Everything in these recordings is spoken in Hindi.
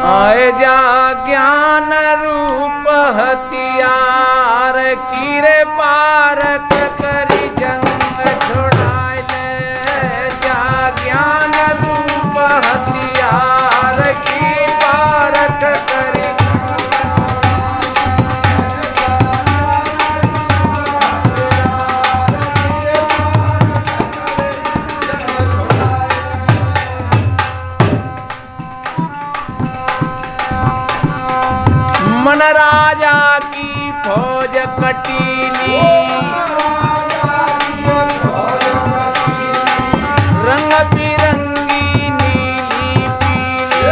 आए जा ज्ञान रूप हथियार कीरे पारक करी जंग छोड़ाए ले जा ज्ञान रूप हथियार की पारक करी मन राजा की फौज कटीली रंग बिरंगी नीली पीली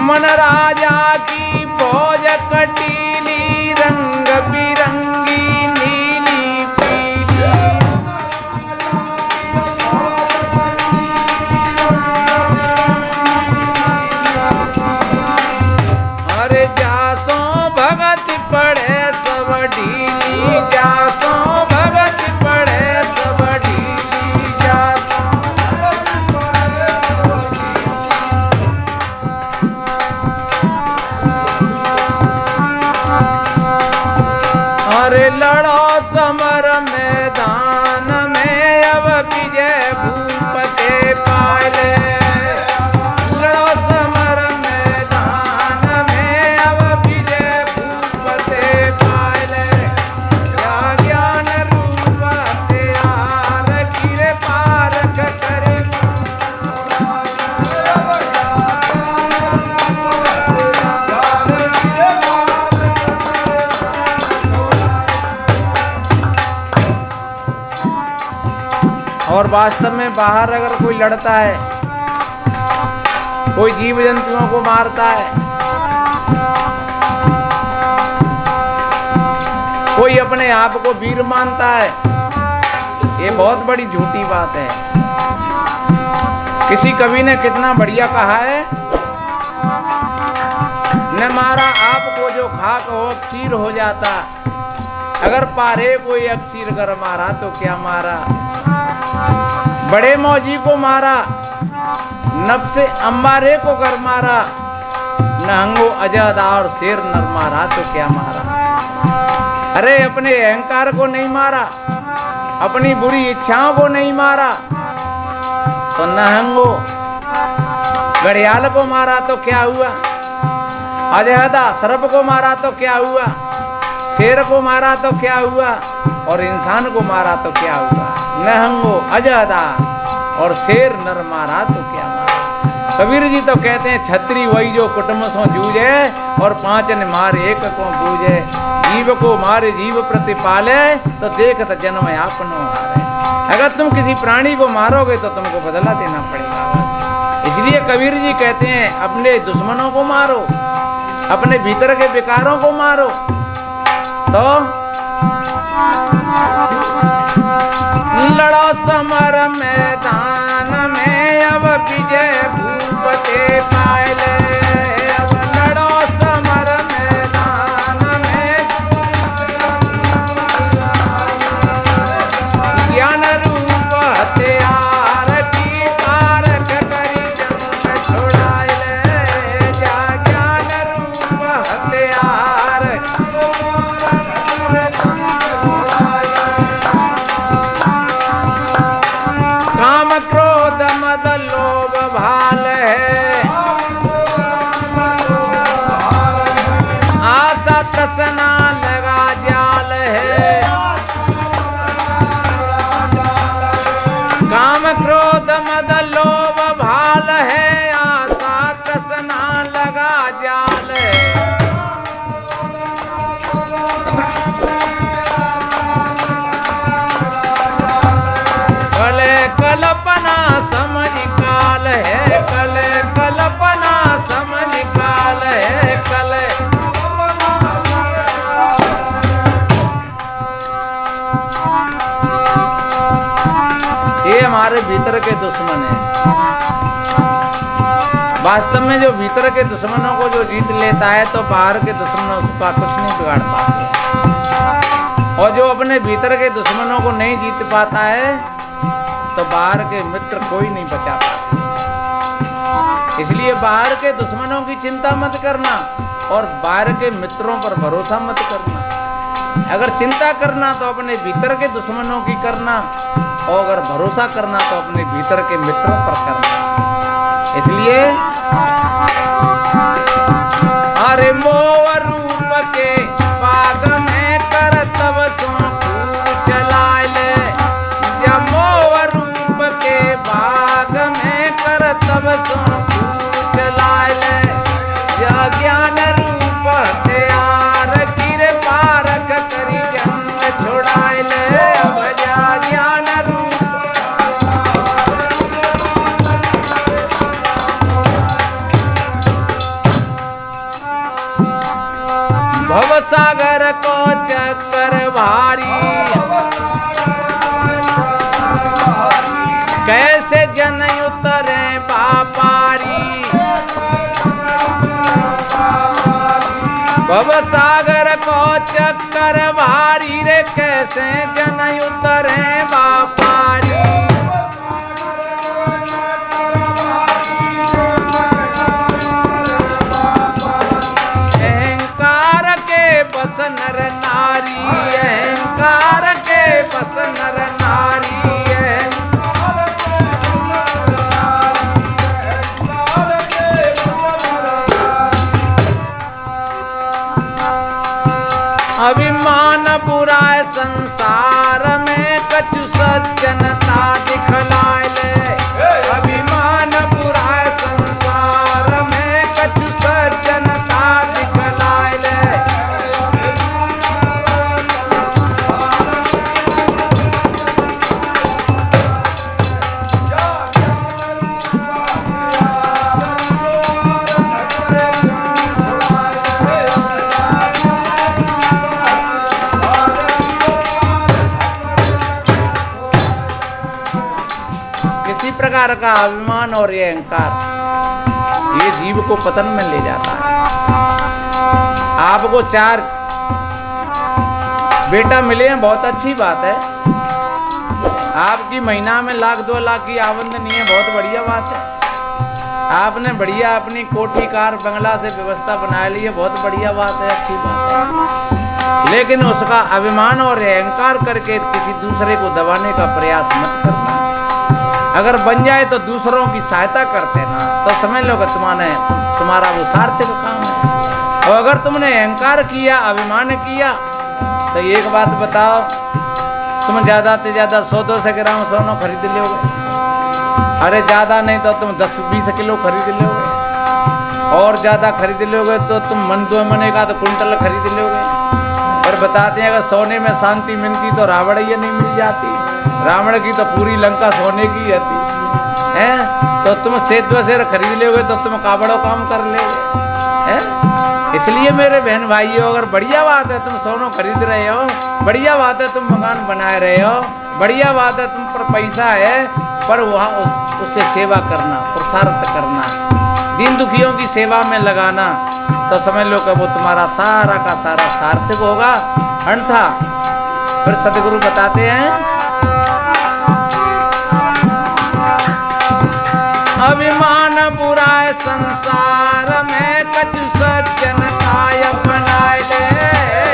मन राजा की फौज कटीली रंग बिरंगी नीली पीली अरे जासो भगत पड़े सब ढीली जासो भगत पड़े सब ढीली जासो अरे लड़ो समर मैदान में अब विजय भूपते पाले लड़ो समर मैदान में अब विजय भूपते पाले क्या ज्ञान रूप हथियार कीरे पारक करे और वास्तव में बाहर अगर कोई लड़ता है कोई जीव जंतुओं को मारता है कोई अपने आप को वीर मानता है ये बहुत बड़ी झूठी बात है। किसी कवि ने कितना बढ़िया कहा है न मारा आपको जो खाक हो अक्सीर हो जाता अगर पारे कोई अक्सीर कर मारा तो क्या मारा बड़े मौजी को मारा नब से अंबारे को कर मारा नहंगो अजहदार शेर नर मारा तो क्या मारा अरे अपने अहंकार को नहीं मारा अपनी बुरी इच्छाओं को नहीं मारा तो नहंगो घड़ियाल को मारा तो क्या हुआ अजहदा सर्प को मारा तो क्या हुआ शेर को मारा तो क्या हुआ और इंसान को मारा तो क्या हुआ नहंगो अजहदा और शेर नर मारा तो क्या मारा। कबीर जी तो कहते हैं छत्री वही जो कुटुंब सो जूझे और पांचन मार एक को बूझे जीव को मारे जीव प्रतिपाले तो देखत जन्म आपनो हारे। अगर तुम किसी प्राणी को मारोगे तो तुमको बदला देना पड़ेगा बस। इसलिए कबीर जी कहते हैं अपने दुश्मनों को मारो अपने भीतर के विकारों को मारो तो लड़ो समर मैदान में अब विजय भूपते पाले अब लड़ो समर मैदान में ज्ञान रूप हथियार की पारक करी जंग छोड़ाए ले जा ज्ञान रूप हथियार काम क्रोध मद लोभ भाल है आशा तृष्णा लगा जाल है काम क्रोध मद लोभ भाल है आशा तृष्णा लगा जाल है कले कल्पना समझ काल है कले कल्पना समझ काल है कले ये हमारे भीतर के दुश्मन है। वास्तव में जो भीतर के दुश्मनों को जो जीत लेता है तो बाहर के दुश्मनों का कुछ नहीं बिगाड़ पाते और जो अपने भीतर के दुश्मनों को नहीं जीत पाता है तो बाहर के मित्र कोई नहीं बचा पाते। इसलिए बाहर के दुश्मनों की चिंता मत करना और बाहर के मित्रों पर भरोसा मत करना। अगर चिंता करना तो अपने भीतर के दुश्मनों की करना, और अगर भरोसा करना तो अपने भीतर के मित्रों पर करना। इसलिए अरे मोह रूप के बाग में कर तब सो चला ले, जब मोह रूप के बाग में कर तब सो चला ले, या ज्ञान रूप तैयार गिर पारक करी जन्म छुड़ाए ले, अब जा ज्ञान रूप भव सागर को चक्कर भारी, कैसे जन उतरे पापारी, भव सागर को चक्कर भारी रे, कैसे जन उतरे पापारी, बस नर नारी, अहंकार के बस नर नारी है। अभिमान बुरा संसार में कछु सज्जनता दिखलाए ले, अभिमान बुरा संसार में कछु सज्जनता दिखलाए ले, प्रकार का अभिमान और ये अहंकार ये जीव को पतन में ले जाता है। आपको 4 बेटा मिले हैं, बहुत अच्छी बात है। आपकी महीना में 1-2 लाख की आमदनी है, बहुत बढ़िया बात है। आपने बढ़िया अपनी कोठी कार बंगला से व्यवस्था बना ली है, बहुत बढ़िया बात है, अच्छी बात है। लेकिन उसका अभिमान और अहंकार करके किसी दूसरे को दबाने का प्रयास मत करना। अगर बन जाए तो दूसरों की सहायता करते ना, तो समझ लो कि तुम्हारा वो सार्थक काम है। और अगर तुमने अहंकार किया, अभिमान किया, तो एक बात बताओ, तुम ज्यादा से ज्यादा 100-200 ग्राम सोना खरीद लोगे। अरे ज्यादा नहीं तो तुम 10-20 किलो खरीद लोगे, और ज्यादा खरीद लोगे तो तुम मन 2 महीने का तो कुंटल खरीद लोगे। पर बताते हैं अगर सोने में शांति मिलती तो रावण ये नहीं मिल जाती। रावण की तो पूरी लंका सोने की रहती है। तो तुम सेर खरीद लोगे तो तुम काबड़ो काम कर लोगे। इसलिए मेरे बहन भाइयों, अगर बढ़िया बात है तुम सोना खरीद रहे हो, बढ़िया बात है तुम मकान बनाए रहे हो, बढ़िया बात है तुम पर पैसा है, पर वहाँ उससे सेवा करना, पुरुषार्थ करना, दीन दुखियों की सेवा में लगाना, तो समझ लो कि वो तुम्हारा सारा का सारा सार्थक होगा। अन्यथा फिर सतगुरु बताते हैं अभिमान बुरा संसार में कछु सज्जनता अपनाए ले,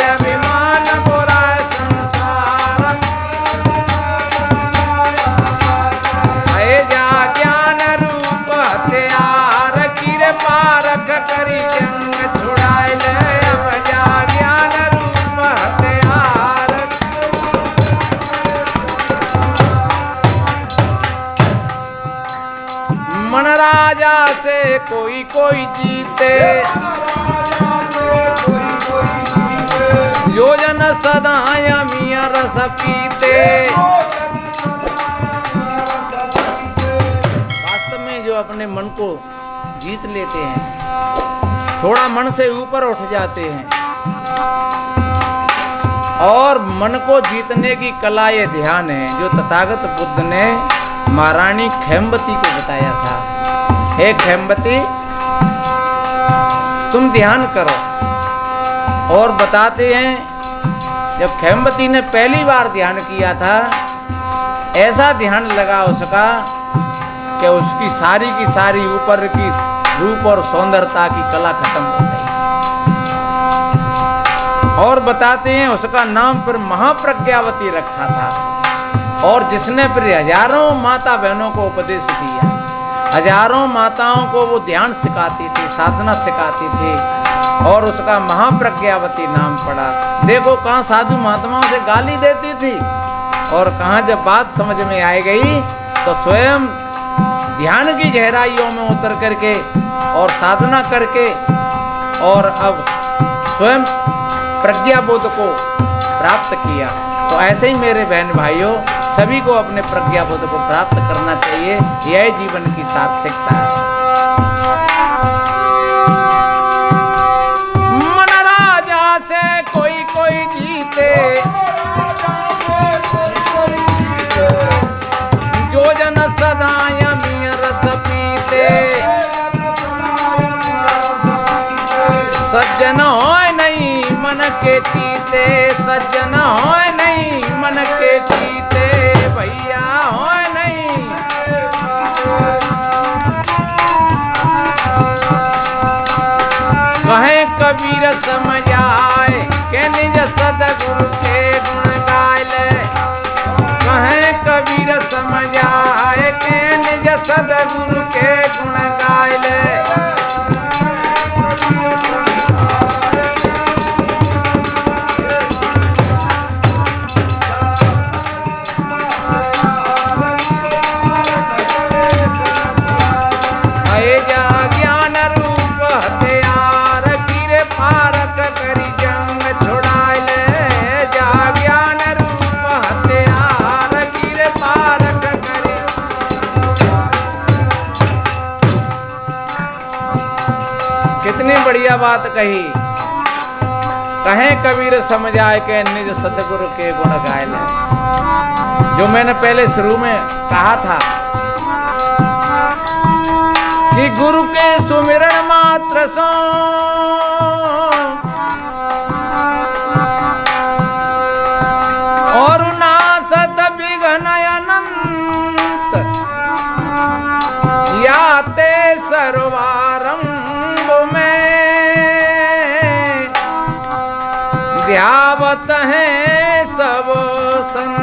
अभिमान बुरा संसार जा ज्ञान रूप हथियार किर पारख करी जंग छुड़ाए ले, अब जा ज्ञान रूप हथियार। मन राजा से कोई कोई जीते, योजन सदा मिया रस पीते। वास्तव में जो अपने मन को जीत लेते हैं, थोड़ा मन से ऊपर उठ जाते हैं, और मन को जीतने की कला ये ध्यान है जो तथागत बुद्ध ने महारानी खेमवती को बताया था। हे खेमवती, तुम ध्यान करो। और बताते हैं जब खेमवती ने पहली बार ध्यान किया था ऐसा ध्यान लगा उसका कि उसकी सारी की सारी ऊपर की रूप और सौंदर्यता की कला खत्म हो गई। और बताते हैं उसका नाम फिर महाप्रज्ञावती रखा था, और जिसने फिर हजारों माता बहनों को उपदेश दिया, हजारों माताओं को वो ध्यान सिखाती थी, साधना सिखाती थी, और उसका महाप्रज्ञावती नाम पड़ा। देखो कहाँ साधु महात्माओं से गाली देती थी, और कहाँ जब बात समझ में आई गई तो स्वयं ध्यान की गहराइयों में उतर करके और साधना करके और अब स्वयं प्रज्ञा बोध को प्राप्त किया। तो ऐसे ही मेरे बहन भाइयों, सभी को अपने प्रज्ञा बोध को प्राप्त करना चाहिए। यह जीवन की सार्थकता है। मन राजा से कोई कोई जीते, जो जन सदा यमी रस पीते, सज्जन होय नहीं मन के चीते, सज्जन होय नहीं मन के चीते, भैया होय नहीं। कहे कबीर समझाए के निज सदगुरु के गुण गाय ले, कहे कबीर समझाए के निज सदगुरु के गुण गाय ले। कितनी बढ़िया बात कही। कहे कबीर समझ आए के निज सतगुरु के गुण गाय ले। जो मैंने पहले शुरू में कहा था कि गुरु के सुमिरन मात्र सो और नासत विघ्न अनंत, याते सर्वारंभ ध्यावत हैं सब संत।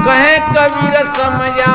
कहे कबीर समझा